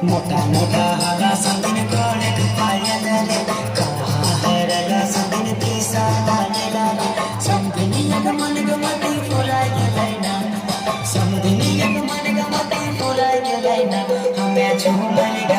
मोठा मोठा हरा संदिन कोणे पायदले हरला संदिन तिसा लागला संदिनी एक मन गमती फुलाय गेलायना संदिनी एक मन गमती फुलाय गेलायना हमें झूमर